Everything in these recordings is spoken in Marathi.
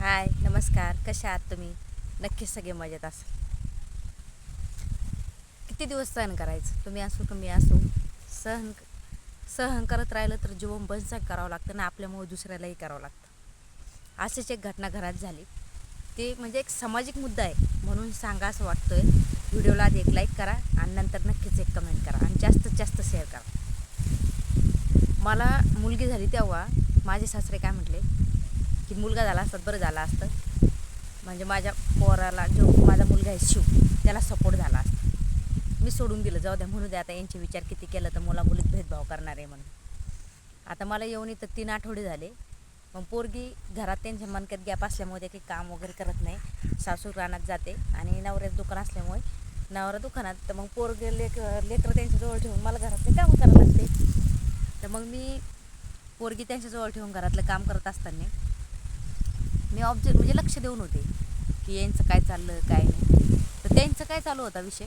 हाय नमस्कार, कशा आहात तुम्ही? नक्कीच सगळे मजेत असाल. किती दिवस सहन करायचं? तुम्ही असो की मी असो, सहन सहन करत राहिलं तर जीवन बंद करावं लागतं ना, आपल्यामुळे दुसऱ्यालाही करावं लागतं. अशीच एक घटना घरात झाली. ते म्हणजे एक सामाजिक मुद्दा आहे म्हणून सांगा असं वाटतोय. व्हिडिओला आधी एक लाईक करा आणि नंतर नक्कीच एक कमेंट करा आणि जास्तीत जास्त शेअर करा. मला मुलगी झाली तेव्हा माझे सासरे काय म्हटले की मुलगा झाला असतात बरं झालं असतं, म्हणजे माझ्या पोराला जो माझा मुलगा आहे शिव त्याला सपोर्ट झाला असता. मी सोडून दिलं, जाऊ द्या म्हणू द्या, आता यांचे विचार किती केलं तर मुला मुलीत भेदभाव करणार आहे म्हणून. आता मला येऊन इथं 3 आठवडे झाले. मग पोरगी घरात त्यांच्या मनक्यात गॅप असल्यामुळे ते काही काम वगैरे करत नाही. सासू रानात जाते आणि नवऱ्याचं दुकान असल्यामुळे नवरा दुकानात, तर मग पोरगे लेकरं त्यांच्याजवळ ठेवून मला घरातले कामं करावं लागते. तर मग मी पोरगी त्यांच्याजवळ ठेवून घरातलं काम करत असताना मी ऑब्झर्व म्हणजे लक्ष देऊन होते की यांचं काय चाललं काय नाही. तर त्यांचं काय चालू होता विषय,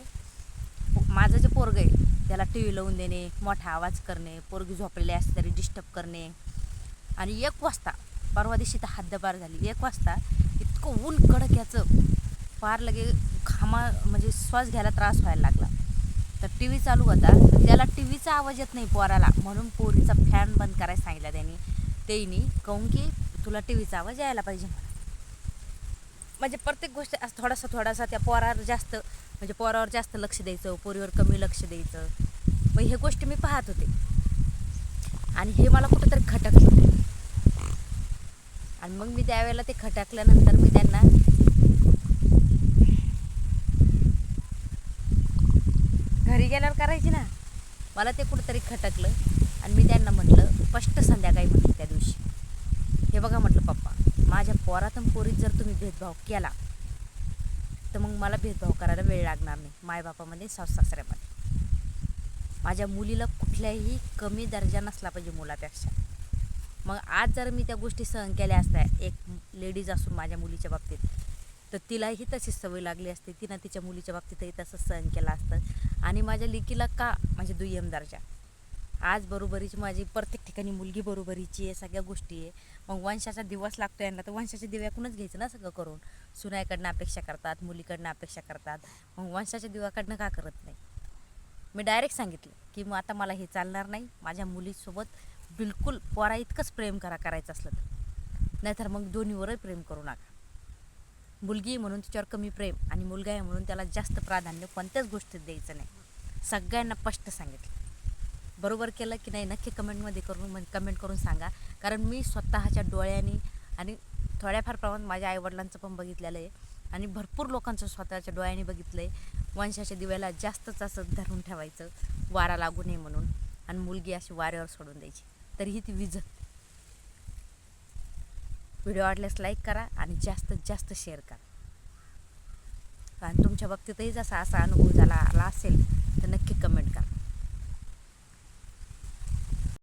माझं जे पोरगं आहे त्याला टी व्ही लावून देणे, मोठा आवाज करणे, पोरगी झोपलेली असते तरी डिस्टर्ब करणे. आणि 1 वाजता, परवा दिवशी तर हद्दपार झाली, 1 वाजता इतकं ऊन कडक याचं फार लगे म्हणजे श्वास घ्यायला त्रास व्हायला लागला. तर टी व्ही चालू होता, तर त्याला टी व्हीचा आवाज येत नाही पोराला, म्हणून पोरीचा फॅन बंद करायला सांगितला त्यांनी कहून की तुला टी व्हीचा आवाज यायला पाहिजे म्हणून. म्हणजे प्रत्येक गोष्ट असं थोडासा त्या पोरावर जास्त, म्हणजे पोरावर जास्त लक्ष द्यायचं, पोरीवर कमी लक्ष द्यायचं. मग हे गोष्टी मी पाहत होते आणि हे मला कुठंतरी खटकलं. आणि मग मी त्यावेळेला ते खटकल्यानंतर मी त्यांना घरी गेल्यावर करायची ना, मला ते कुठंतरी खटकलं. आणि मी त्यांना म्हटलं स्पष्ट संध्याकाळी, म्हटलं त्या दिवशी, हे बघा म्हटलं पप्पा, माझ्या पोरात आणि पोरीत जर तुम्ही भेदभाव केला तर मग मला भेदभाव करायला वेळ लागणार नाही, मायबापामध्ये सासू सासऱ्यामध्ये. माझ्या मुलीला कुठल्याही कमी दर्जा नसला पाहिजे मुलापेक्षा. मग आज जर मी त्या गोष्टी सहन केल्या असत्या, एक लेडीज असून माझ्या मुलीच्या बाबतीत, तर तिलाही तशीच सवय लागली असते, तिनं तिच्या मुलीच्या बाबतीतही तसंच सहन केलं असतं. आणि माझ्या लेकीला का म्हणजे दुय्यम दर्जा, आज बरोबरीची माझी प्रत्येक ठिकाणी मुलगी बरोबरीची आहे, सगळ्या गोष्टी आहे. मग वंशाचा दिवस लागतो यांना, तर वंशाच्या दिव्याकडूनच घ्यायचं ना सगळं करून. सुनाईकडनं अपेक्षा करतात, मुलीकडनं अपेक्षा करतात, मग वंशाच्या दिव्याकडनं का करत नाही. मी डायरेक्ट सांगितलं की मग आता मला हे चालणार नाही, माझ्या मुलीसोबत बिलकुल पोरा इतकंच प्रेम करायचं असलं तर, नाहीतर मग दोन्हीवरही प्रेम करू नका. मुलगी आहे म्हणून तिच्यावर कमी प्रेम आणि मुलगा आहे म्हणून त्याला जास्त प्राधान्य कोणत्याच गोष्टीत द्यायचं नाही. सगळ्यांना स्पष्ट सांगितलं. बरोबर केलं की नाही नक्की कमेंट करून सांगा. कारण मी स्वतःच्या डोळ्यांनी आणि थोड्याफार प्रमाणात माझ्या आईवडिलांचं पण बघितलेलं आहे आणि भरपूर लोकांचं स्वतःच्या डोळ्यांनी बघितलं आहे. वंशाच्या दिव्याला जास्तच असं धरून ठेवायचं, वारा लागू नये म्हणून, आणि मुलगी अशी वाऱ्यावर सोडून द्यायची, तरीही ती विजत. व्हिडिओ आवडल्यास लाईक करा आणि जास्तीत जास्त शेअर करा. आणि तुमच्या बाबतीतही जसा असा अनुभव आला असेल तर नक्की कमेंट करा.